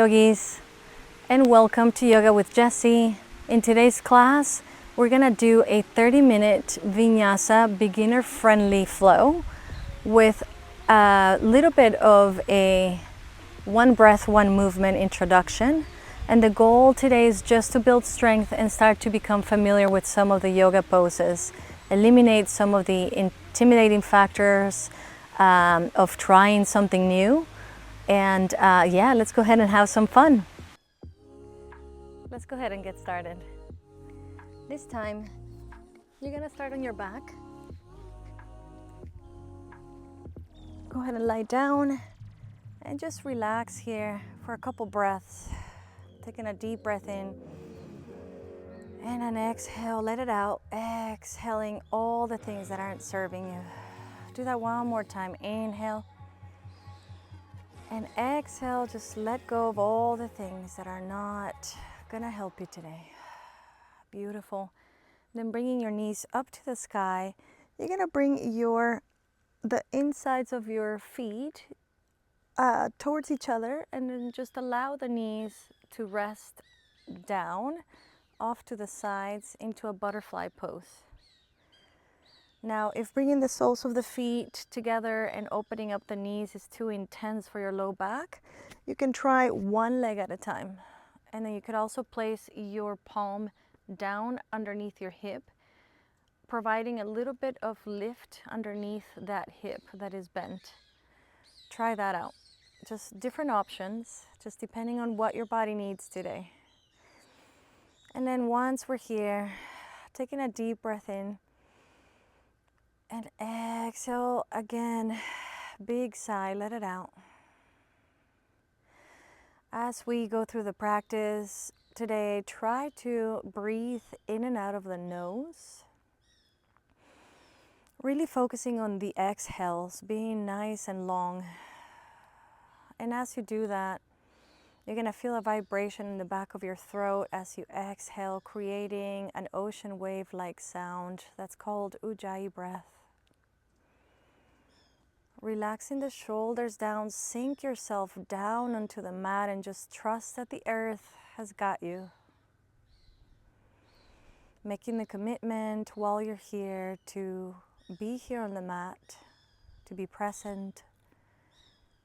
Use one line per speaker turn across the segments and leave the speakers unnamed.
yogis, and welcome to Yoga with Jessy. In today's class, we're gonna do a 30-minute vinyasa beginner-friendly flow with a little bit of a one breath, one movement introduction. And the goal today is just to build strength and start to become familiar with some of the yoga poses, eliminate some of the intimidating factors of trying something new. And yeah, let's go ahead and have some fun. Let's go ahead and get started. This time, you're gonna start on your back. Go ahead and lie down and just relax here for a couple breaths. Taking a deep breath in and an exhale, let it out. Exhaling all the things that aren't serving you. Do that one more time. Inhale and exhale. Just let go of all the things that are not gonna help you today. Beautiful. Then bringing your knees up to the sky, you're gonna bring the insides of your feet towards each other, and then just allow the knees to rest down off to the sides into a butterfly pose. Now, if bringing the soles of the feet together and opening up the knees is too intense for your low back, you can try one leg at a time. And then you could also place your palm down underneath your hip, providing a little bit of lift underneath that hip that is bent. Try that out. Just different options, just depending on what your body needs today. And then once we're here, taking a deep breath in and exhale again, big sigh, let it out. As we go through the practice today, try to breathe in and out of the nose. Really focusing on the exhales, being nice and long. And as you do that, you're gonna feel a vibration in the back of your throat as you exhale, creating an ocean wave-like sound that's called Ujjayi breath. Relaxing the shoulders down, sink yourself down onto the mat and just trust that the earth has got you. Making the commitment while you're here to be here on the mat, to be present,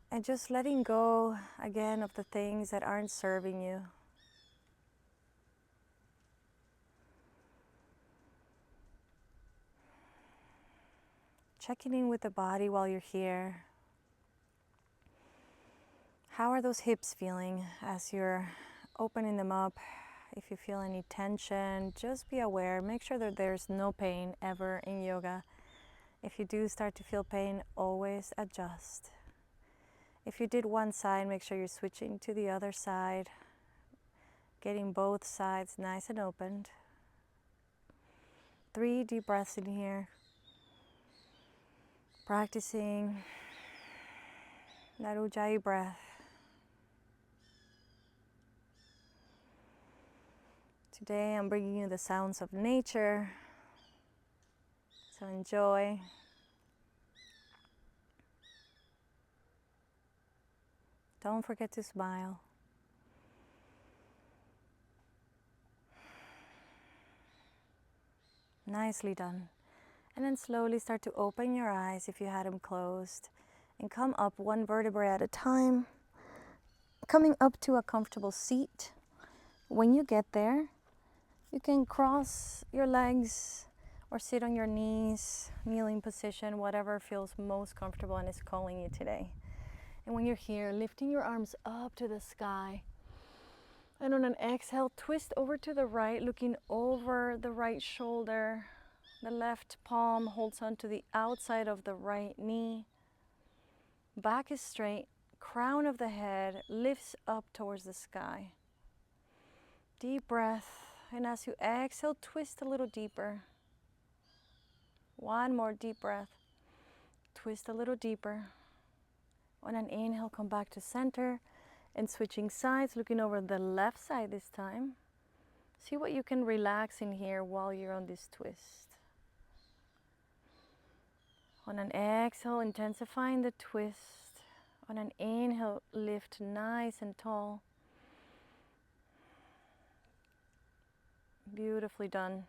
and just letting go again of the things that aren't serving you. Checking in with the body while you're here. How are those hips feeling as you're opening them up? If you feel any tension, just be aware. Make sure that there's no pain ever in yoga. If you do start to feel pain, always adjust. If you did one side, make sure you're switching to the other side, getting both sides nice and opened. 3 deep breaths in here. Practicing that Ujjayi breath. Today I'm bringing you the sounds of nature, so enjoy. Don't forget to smile. Nicely done. And then slowly start to open your eyes if you had them closed, and come up one vertebrae at a time, coming up to a comfortable seat. When you get there, you can cross your legs or sit on your knees, kneeling position, whatever feels most comfortable and is calling you today. And when you're here, lifting your arms up to the sky. And on an exhale, twist over to the right, looking over the right shoulder. The left palm holds onto the outside of the right knee. Back is straight, crown of the head lifts up towards the sky. Deep breath, and as you exhale, twist a little deeper. One more deep breath. Twist a little deeper. On an inhale, come back to center and switching sides, looking over the left side this time. See what you can relax in here while you're on this twist. On an exhale, intensifying the twist. On an inhale, lift nice and tall. Beautifully done.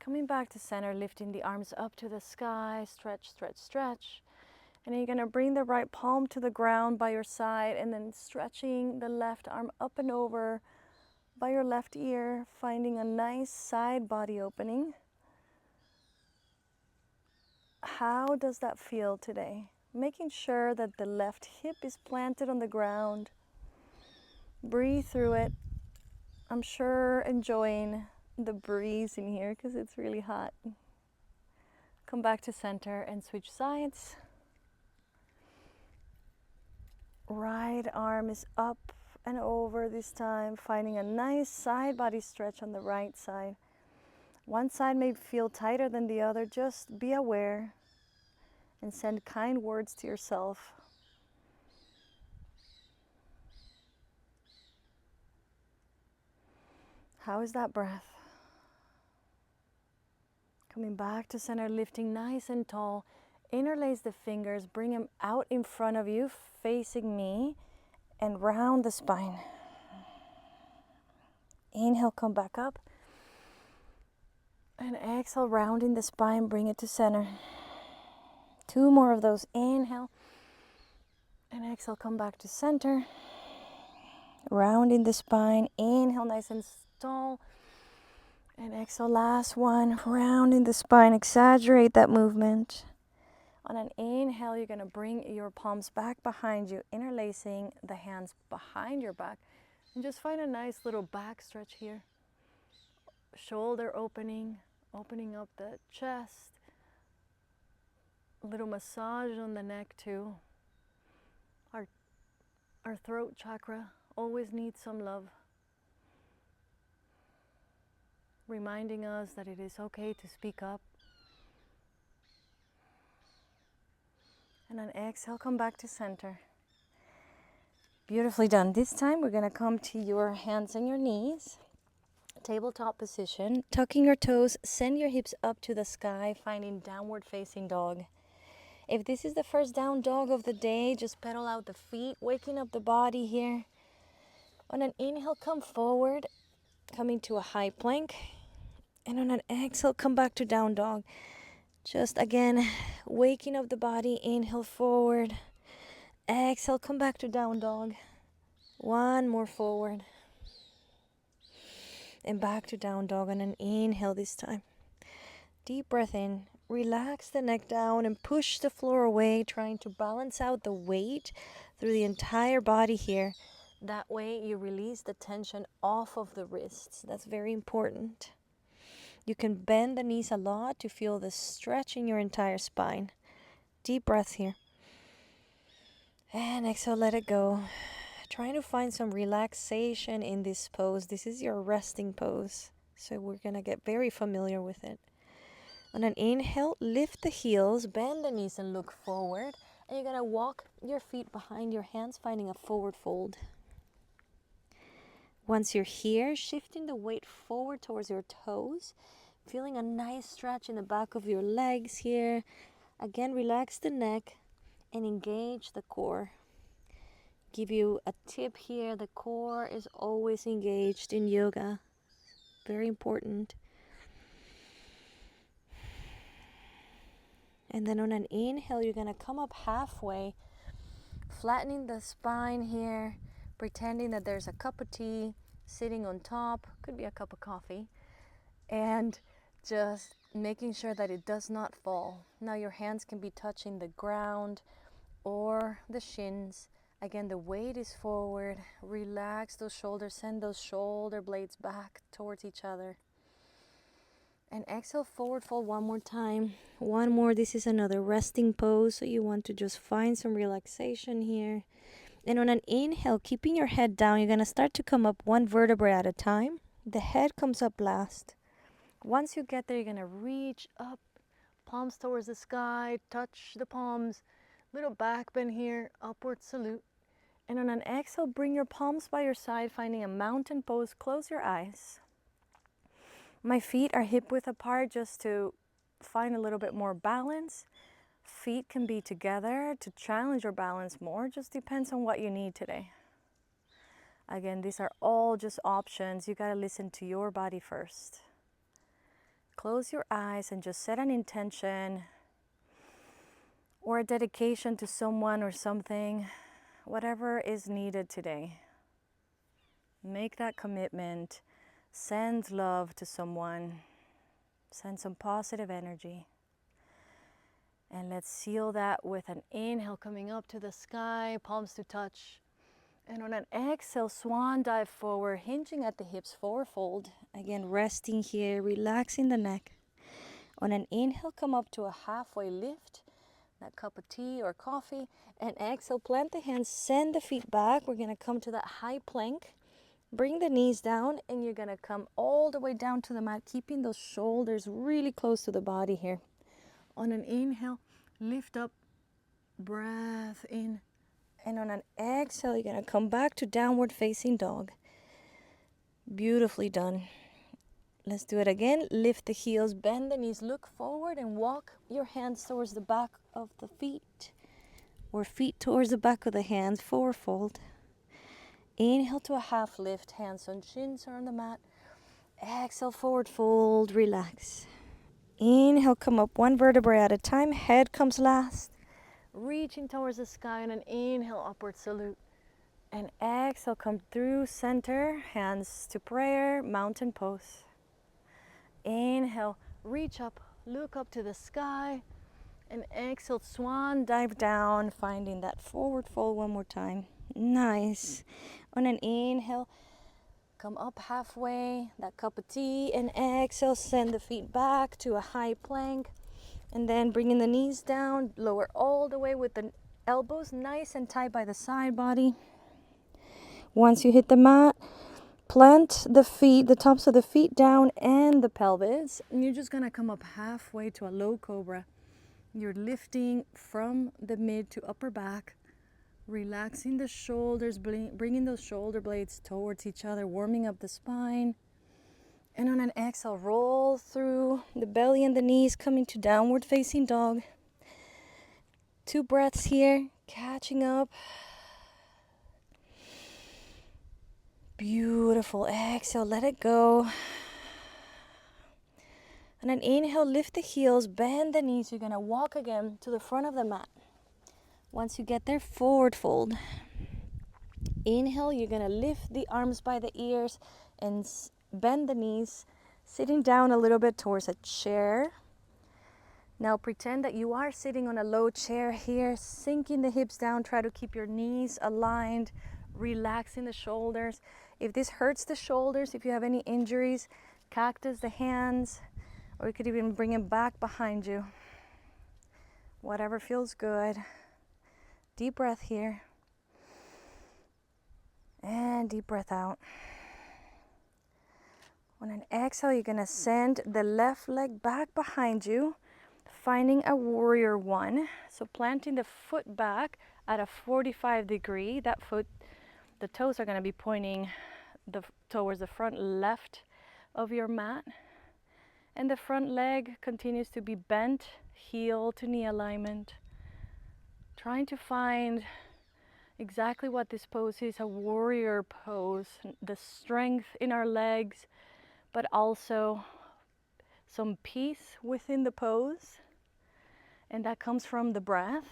Coming back to center, lifting the arms up to the sky, stretch, stretch, stretch. And then you're gonna bring the right palm to the ground by your side and then stretching the left arm up and over by your left ear, finding a nice side body opening. How does that feel today? Making sure that the left hip is planted on the ground. Breathe through it. I'm sure enjoying the breeze in here because it's really hot. Come back to center and switch sides. Right arm is up and over this time, finding a nice side body stretch on the right side. One side may feel tighter than the other. Just be aware and send kind words to yourself. How is that breath? Coming back to center, lifting nice and tall. Interlace the fingers, bring them out in front of you, facing me, and round the spine. Inhale, come back up. And exhale, rounding the spine, bring it to center. 2 more of those. Inhale. And exhale, come back to center. Rounding the spine. Inhale, nice and tall. And exhale, last one. Rounding the spine. Exaggerate that movement. On an inhale, you're going to bring your palms back behind you, interlacing the hands behind your back. And just find a nice little back stretch here. Shoulder opening, opening up the chest. A little massage on the neck too. Our throat chakra always needs some love. Reminding us that it is okay to speak up. And on exhale, come back to center. Beautifully done. This time we're going to come to your hands and your knees. Tabletop position. Tucking your toes, send your hips up to the sky, finding downward facing dog. If this is the first down dog of the day, just pedal out the feet, waking up the body here. On an inhale, come forward, coming to a high plank. And on an exhale, come back to down dog. Just again, waking up the body, inhale forward. Exhale, come back to down dog. One more forward. And back to down dog on an inhale this time. Deep breath in. Relax the neck down and push the floor away, trying to balance out the weight through the entire body here. That way you release the tension off of the wrists. That's very important. You can bend the knees a lot to feel the stretch in your entire spine. Deep breaths here. And exhale, let it go. Trying to find some relaxation in this pose. This is your resting pose, so we're going to get very familiar with it. On an inhale, lift the heels, bend the knees and look forward. And you're going to walk your feet behind your hands, finding a forward fold. Once you're here, shifting the weight forward towards your toes, feeling a nice stretch in the back of your legs here. Again, relax the neck and engage the core. Give you a tip here, the core is always engaged in yoga. Very important. And then on an inhale, you're going to come up halfway, flattening the spine here, pretending that there's a cup of tea sitting on top, could be a cup of coffee, and just making sure that it does not fall. Now your hands can be touching the ground or the shins. Again, the weight is forward. Relax those shoulders, send those shoulder blades back towards each other. And exhale, forward fold one more time. One more. This is another resting pose, so you want to just find some relaxation here. And on an inhale, keeping your head down, you're going to start to come up one vertebrae at a time. The head comes up last. Once you get there, you're going to reach up, palms towards the sky, touch the palms, little back bend here, upward salute. And on an exhale, bring your palms by your side, finding a mountain pose. Close your eyes. My feet are hip width apart just to find a little bit more balance. Feet can be together to challenge your balance more. Just depends on what you need today. Again, these are all just options. You got to listen to your body first. close your eyes and just set an intention or a dedication to someone or something, whatever is needed today. Make that commitment. Send love to someone. Send some positive energy. And let's seal that with an inhale coming up to the sky, palms to touch. And on an exhale, swan dive forward, hinging at the hips, forward fold. Again, resting here, relaxing the neck. On an inhale, come up to a halfway lift, that cup of tea or coffee. And exhale, plant the hands, send the feet back. We're gonna come to that high plank. Bring the knees down, and you're gonna come all the way down to the mat, keeping those shoulders really close to the body here. On an inhale, lift up, breath in. And on an exhale, you're gonna come back to downward facing dog. Beautifully done. Let's do it again. Lift the heels, bend the knees, look forward and walk your hands towards the back of the feet, or feet towards the back of the hands, forward fold. Inhale to a half lift, hands on shins or on the mat. Exhale, forward fold, relax. Inhale, come up one vertebrae at a time, head comes last. Reaching towards the sky, and an inhale, upward salute. And exhale, come through center, hands to prayer, mountain pose. Inhale, reach up, look up to the sky. And exhale, swan dive down, finding that forward fold one more time. Nice. On an inhale, come up halfway, that cup of tea. And exhale, send the feet back to a high plank. And then bringing the knees down, lower all the way with the elbows nice and tight by the side body. Once you hit the mat, plant the feet, the tops of the feet down and the pelvis. And you're just gonna come up halfway to a low cobra. You're lifting from the mid to upper back, relaxing the shoulders, bringing those shoulder blades towards each other, warming up the spine. And on an exhale, roll through the belly and the knees, coming to downward facing dog. 2 breaths here, catching up. Beautiful. Exhale, let it go. And an inhale, lift the heels, bend the knees. You're gonna walk again to the front of the mat. Once you get there, forward fold. Inhale, you're gonna lift the arms by the ears and bend the knees, sitting down a little bit towards a chair. Now pretend that you are sitting on a low chair here, sinking the hips down. Try to keep your knees aligned, relaxing the shoulders. If this hurts the shoulders, if you have any injuries, cactus the hands, or you could even bring them back behind you. Whatever feels good. Deep breath here. And deep breath out. On an exhale, you're gonna send the left leg back behind you, finding a warrior 1. So planting the foot back at a 45 degree. That foot, the toes are gonna be pointing towards the front left of your mat. And the front leg continues to be bent, heel to knee alignment. Trying to find exactly what this pose is, a warrior pose. The strength in our legs, but also some peace within the pose. And that comes from the breath.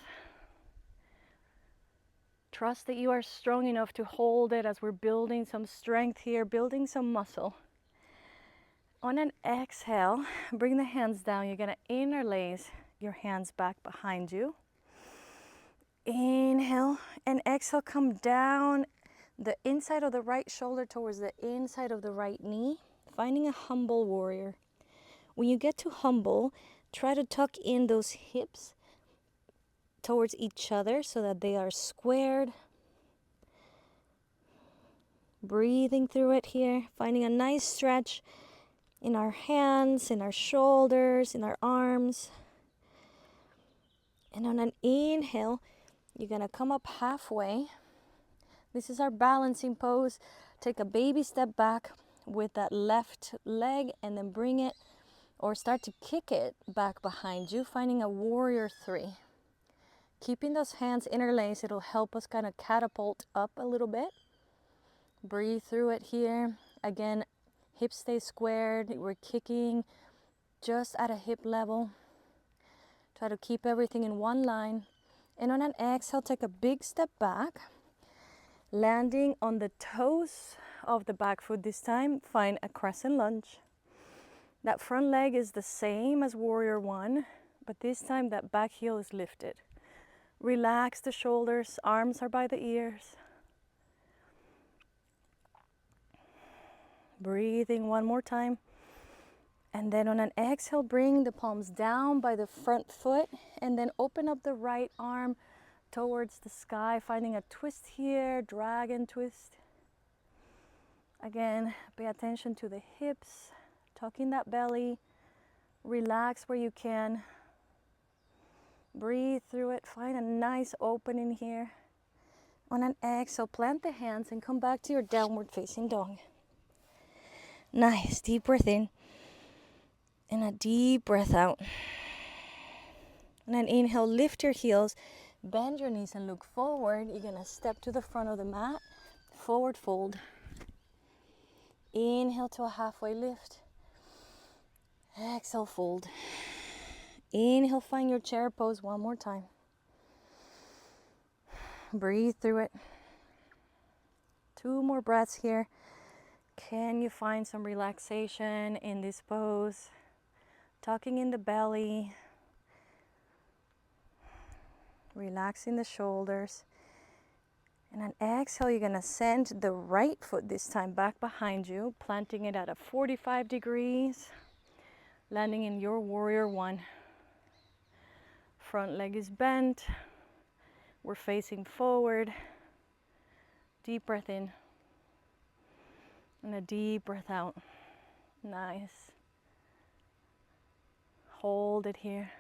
Trust that you are strong enough to hold it as we're building some strength here, building some muscle. On an exhale, bring the hands down. You're gonna interlace your hands back behind you. Inhale and exhale, come down the inside of the right shoulder towards the inside of the right knee, finding a humble warrior. When you get to humble, try to tuck in those hips towards each other so that they are squared. Breathing through it here, finding a nice stretch in our hands, in our shoulders, in our arms. And on an inhale, you're gonna come up halfway. This is our balancing pose. Take a baby step back with that left leg and then bring it or start to kick it back behind you, finding a warrior 3. Keeping those hands interlaced, it'll help us kind of catapult up a little bit. Breathe through it here. Again, hips stay squared. We're kicking just at a hip level. Try to keep everything in one line. And on an exhale, take a big step back, landing on the toes of the back foot this time. Find a crescent lunge. That front leg is the same as warrior one, but this time that back heel is lifted. Relax the shoulders, arms are by the ears. Breathing one more time. And then on an exhale, bring the palms down by the front foot and then open up the right arm towards the sky, finding a twist here, dragon twist. Again, pay attention to the hips, tucking that belly, relax where you can. Breathe through it, find a nice opening here. On an exhale, plant the hands and come back to your downward facing dog. Nice, deep breath in. And a deep breath out. And an inhale, lift your heels, bend your knees and look forward. You're gonna step to the front of the mat, forward fold. Inhale to a halfway lift. Exhale, fold. Inhale, find your chair pose one more time. Breathe through it. 2 more breaths here. Can you find some relaxation in this pose? Tucking in the belly, relaxing the shoulders. And on exhale, you're gonna send the right foot this time back behind you, planting it at a 45 degrees, landing in your warrior one. Front leg is bent, we're facing forward. Deep breath in, and a deep breath out. Nice. Hold it here.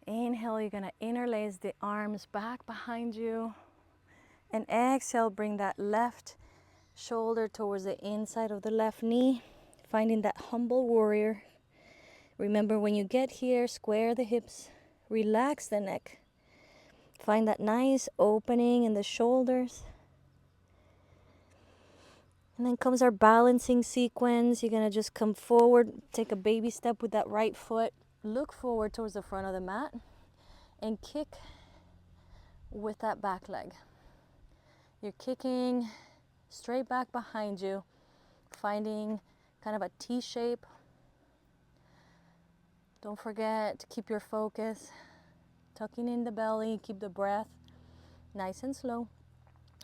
Inhale, you're gonna interlace the arms back behind you. And exhale, bring that left shoulder towards the inside of the left knee, finding that humble warrior. Remember, when you get here, square the hips, relax the neck. Find that nice opening in the shoulders. And then comes our balancing sequence. You're gonna just come forward, take a baby step with that right foot, look forward towards the front of the mat, and kick with that back leg. You're kicking straight back behind you, finding kind of a T shape. Don't forget to keep your focus, tucking in the belly, keep the breath nice and slow.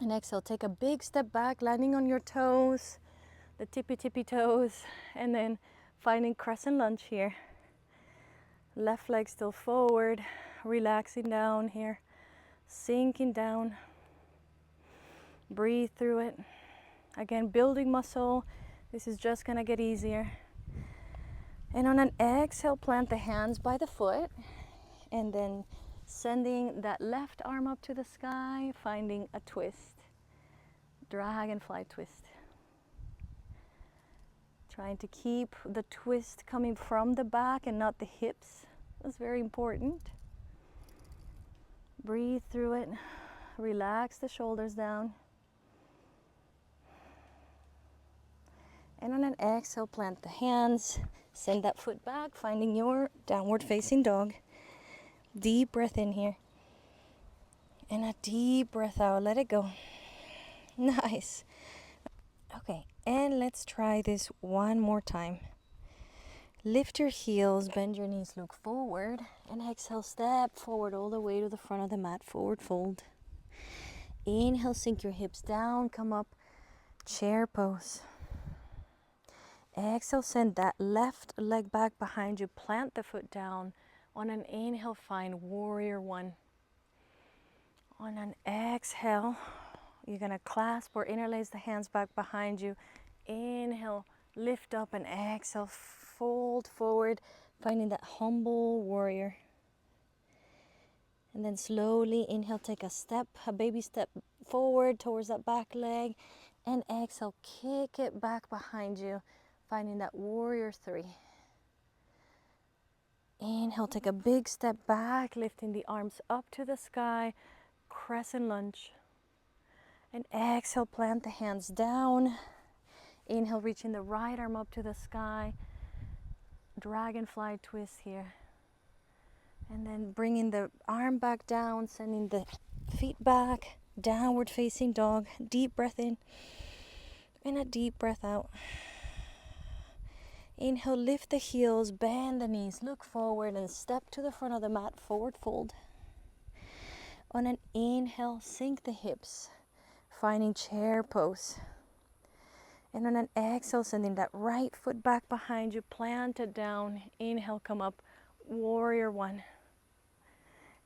And exhale, take a big step back, landing on your toes, the tippy toes, and then finding crescent lunge here. Left leg still forward, relaxing down here, sinking down. Breathe through it. Again, building muscle. This is just gonna get easier. And on an exhale, plant the hands by the foot, and then sending that left arm up to the sky, finding a twist. Dragonfly twist. Trying to keep the twist coming from the back and not the hips. That's very important. Breathe through it. Relax the shoulders down. And on an exhale, plant the hands. Send that foot back, finding your downward facing dog. Deep breath in here. And a deep breath out. Let it go. Nice. Okay, and let's try this one more time. Lift your heels, bend your knees, look forward, and exhale, step forward all the way to the front of the mat, forward fold. Inhale, sink your hips down, come up, chair pose. Exhale, send that left leg back behind you, plant the foot down. On an inhale, find warrior one. On an exhale, you're gonna clasp or interlace the hands back behind you. Inhale, lift up, and exhale, fold forward, finding that humble warrior. And then slowly inhale, take a baby step forward towards that back leg, and exhale, kick it back behind you, finding that warrior three. Inhale, take a big step back, lifting the arms up to the sky, crescent lunge. And exhale, plant the hands down. Inhale, reaching the right arm up to the sky. dragonfly twist here. And then bringing the arm back down, sending the feet back, downward facing dog. Deep breath in and a deep breath out. Inhale, lift the heels, bend the knees, look forward and step to the front of the mat, forward fold. On an inhale, sink the hips, finding chair pose. And on an exhale, sending that right foot back behind you, plant it down. Inhale, come up, warrior one.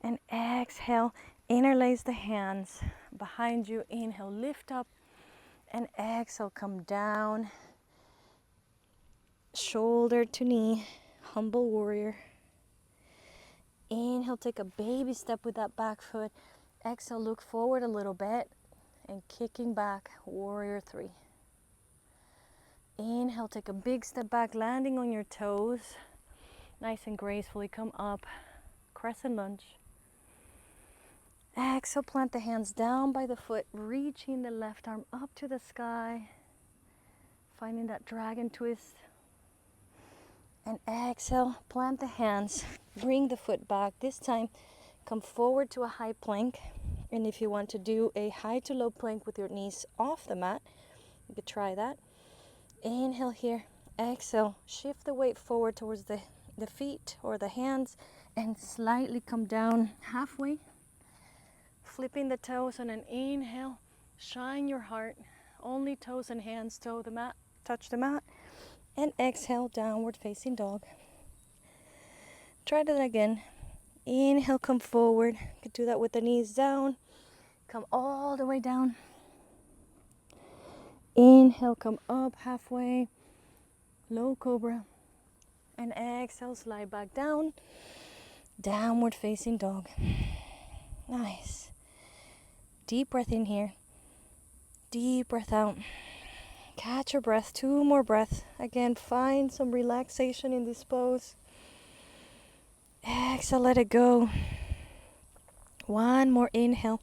And exhale, interlace the hands behind you. Inhale, lift up. And exhale, come down. Shoulder to knee, humble warrior. Inhale, take a baby step with that back foot. Exhale, look forward a little bit. And kicking back, warrior three. Inhale, take a big step back, landing on your toes. Nice and gracefully come up, crescent lunge. Exhale, plant the hands down by the foot, reaching the left arm up to the sky. Finding that dragon twist. And exhale, plant the hands, bring the foot back. This time, come forward to a high plank. And if you want to do a high to low plank with your knees off the mat, you could try that. Inhale here, exhale, shift the weight forward towards the feet or the hands and slightly come down halfway. Flipping the toes on an inhale, shine your heart, only toes and hands toe the mat, touch the mat. And exhale, downward facing dog. Try that again. Inhale, come forward. You could do that with the knees down. Come all the way down. Inhale, come up halfway, low cobra, and exhale, slide back down, downward facing dog. Nice. Deep breath in here, deep breath out. Catch your breath, 2 more breaths. Again, find some relaxation in this pose. Exhale, let it go. 1 more inhale,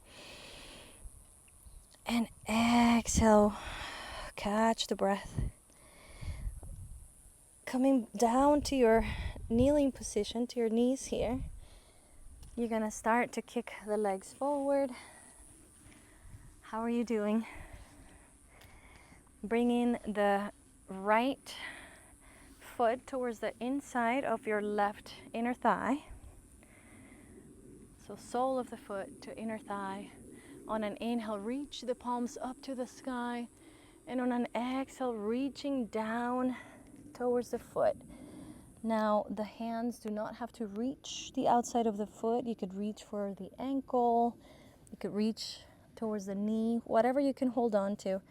and exhale. Catch the breath. Coming down to your kneeling position, to your knees here. You're gonna start to kick the legs forward. How are you doing? Bringing the right foot towards the inside of your left inner thigh. So sole of the foot to inner thigh. On an inhale, reach the palms up to the sky. And on an exhale, reaching down towards the foot. Now, the hands do not have to reach the outside of the foot. You could reach for the ankle. You could reach towards the knee, whatever you can hold on to.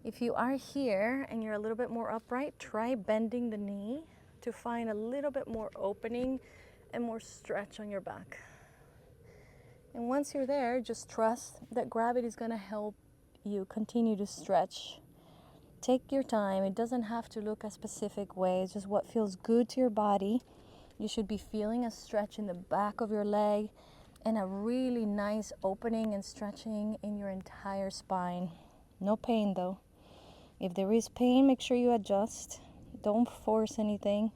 If you are here and you're a little bit more upright, try bending the knee to find a little bit more opening and more stretch on your back. And once you're there, just trust that gravity is going to help you continue to stretch. Take your time. It doesn't have to look a specific way. It's just what feels good to your body. You should be feeling a stretch in the back of your leg and a really nice opening and stretching in your entire spine. No pain though. If there is pain, make sure you adjust. Don't force anything.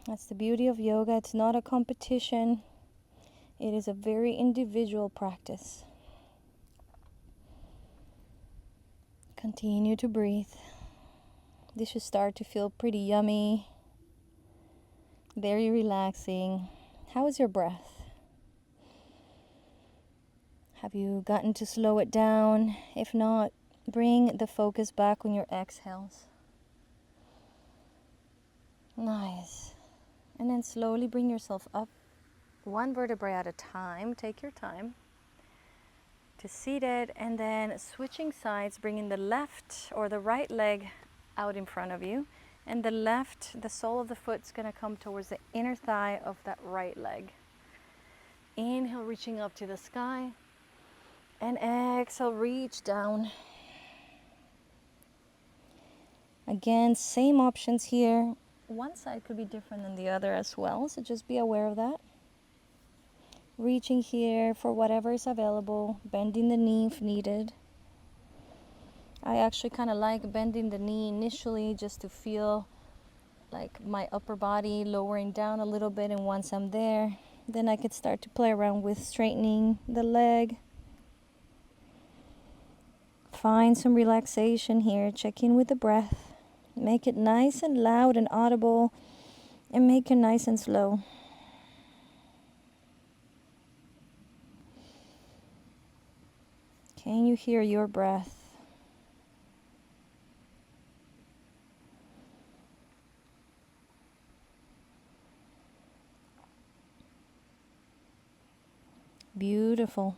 That's the beauty of yoga. It's not a competition. It is a very individual practice. Continue to breathe. This should start to feel pretty yummy. Very relaxing. How is your breath? Have you gotten to slow it down? If not, bring the focus back on your exhales. Nice. And then slowly bring yourself up 1 vertebrae at a time. Take your time. To seated, and then switching sides, bringing the left or the right leg out in front of you, and the sole of the foot is going to come towards the inner thigh of that right leg. Inhale, reaching up to the sky, and exhale, reach down. Again, same options here. One side could be different than the other as well, so just be aware of that. Reaching here for whatever is available, bending the knee if needed. I actually kind of like bending the knee initially just to feel like my upper body lowering down a little bit, and once I'm there, then I could start to play around with straightening the leg. Find some relaxation here. Check in with the breath. Make it nice and loud and audible, and make it nice and slow. Can you hear your breath? Beautiful.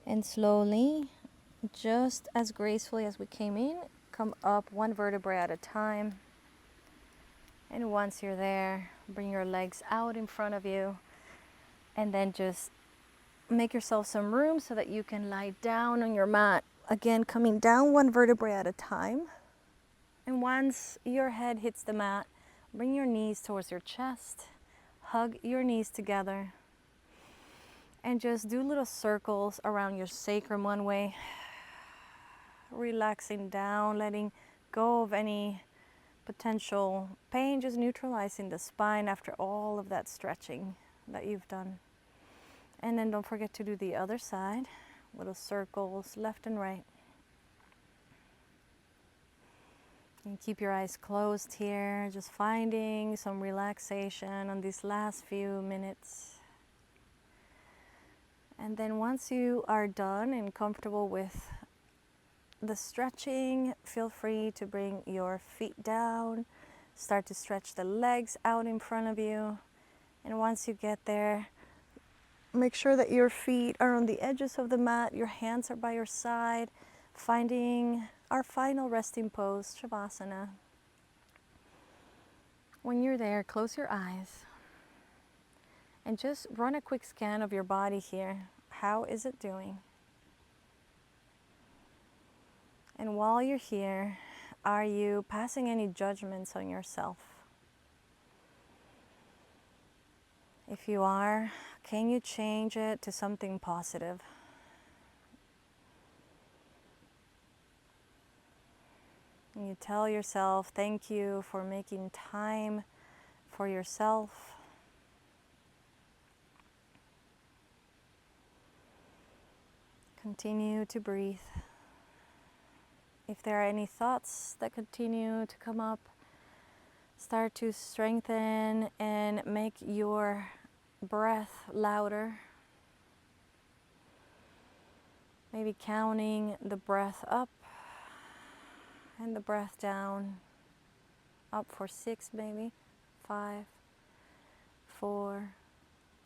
And slowly, just as gracefully as we came in, come up one vertebrae at a time. And once you're there, bring your legs out in front of you, and then just make yourself some room so that you can lie down on your mat. Again, coming down one vertebrae at a time. And once your head hits the mat, bring your knees towards your chest, hug your knees together, and just do little circles around your sacrum one way, relaxing down, letting go of any potential pain, just neutralizing the spine after all of that stretching that you've done. And then don't forget to do the other side, little circles left and right. And keep your eyes closed here, just finding some relaxation on these last few minutes. And then once you are done and comfortable with the stretching, feel free to bring your feet down, start to stretch the legs out in front of you. And once you get there, make sure that your feet are on the edges of the mat, your hands are by your side, finding our final resting pose, Shavasana. When you're there, close your eyes and just run a quick scan of your body here. How is it doing? And while you're here, are you passing any judgments on yourself? If you are, can you change it to something positive? And you tell yourself, thank you for making time for yourself. Continue to breathe. If there are any thoughts that continue to come up, start to strengthen and make your breath louder. Maybe counting the breath up and the breath down. Up for 6 maybe. 5, 4,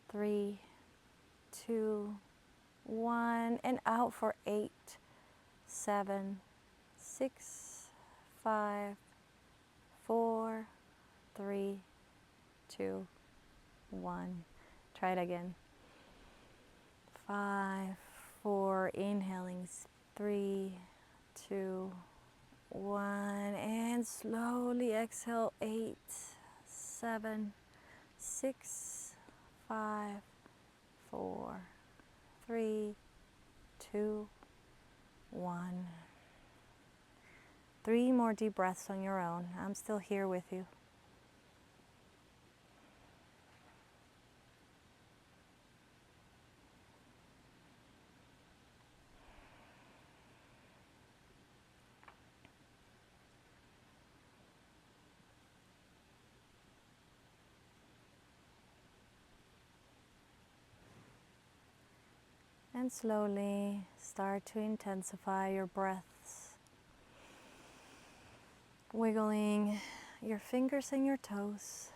3, 2, 1. And out for 8, 7, 6, 5, 4, 3, 2, 1. Try it again. 5, 4, inhaling, 3, 2, 1, and slowly exhale, 8, 7, 6, 5, 4, 3, 2, 1. 3 more deep breaths on your own. I'm still here with you. And slowly start to intensify your breaths, wiggling your fingers and your toes.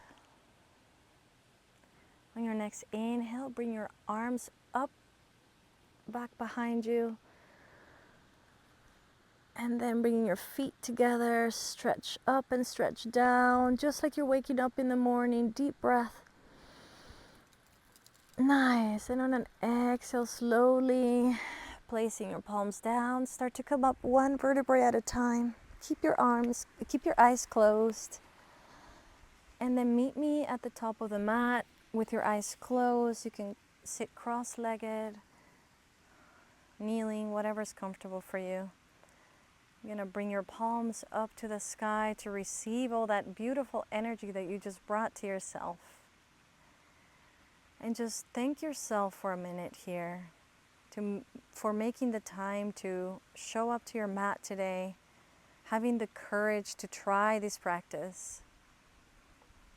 On your next inhale, bring your arms up, back behind you. And then bringing your feet together, stretch up and stretch down, just like you're waking up in the morning. Deep breath. Nice. And on an exhale, slowly placing your palms down, start to come up one vertebrae at a time. Keep your eyes closed. And then meet me at the top of the mat with your eyes closed. You can sit cross-legged, kneeling, whatever's comfortable for you. You're going to bring your palms up to the sky to receive all that beautiful energy that you just brought to yourself. And just thank yourself for a minute here for making the time to show up to your mat today, having the courage to try this practice.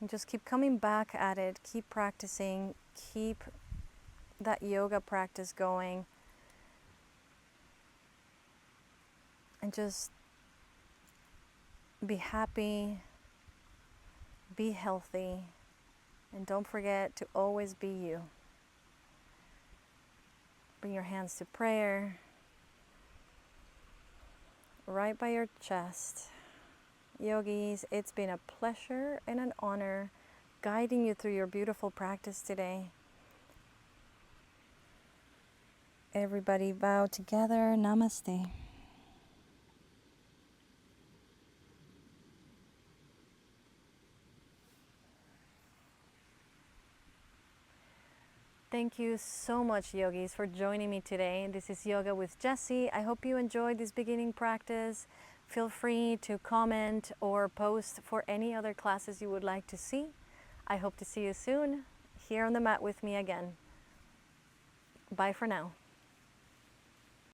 And just keep coming back at it, keep practicing, keep that yoga practice going. And just be happy, be healthy, and don't forget to always be you. Bring your hands to prayer, right by your chest. Yogis, it's been a pleasure and an honor guiding you through your beautiful practice today. Everybody bow together. Namaste. Thank you so much, yogis, for joining me today. This is Yoga with Jessy. I hope you enjoyed this beginning practice. Feel free to comment or post for any other classes you would like to see. I hope to see you soon here on the mat with me again. Bye for now.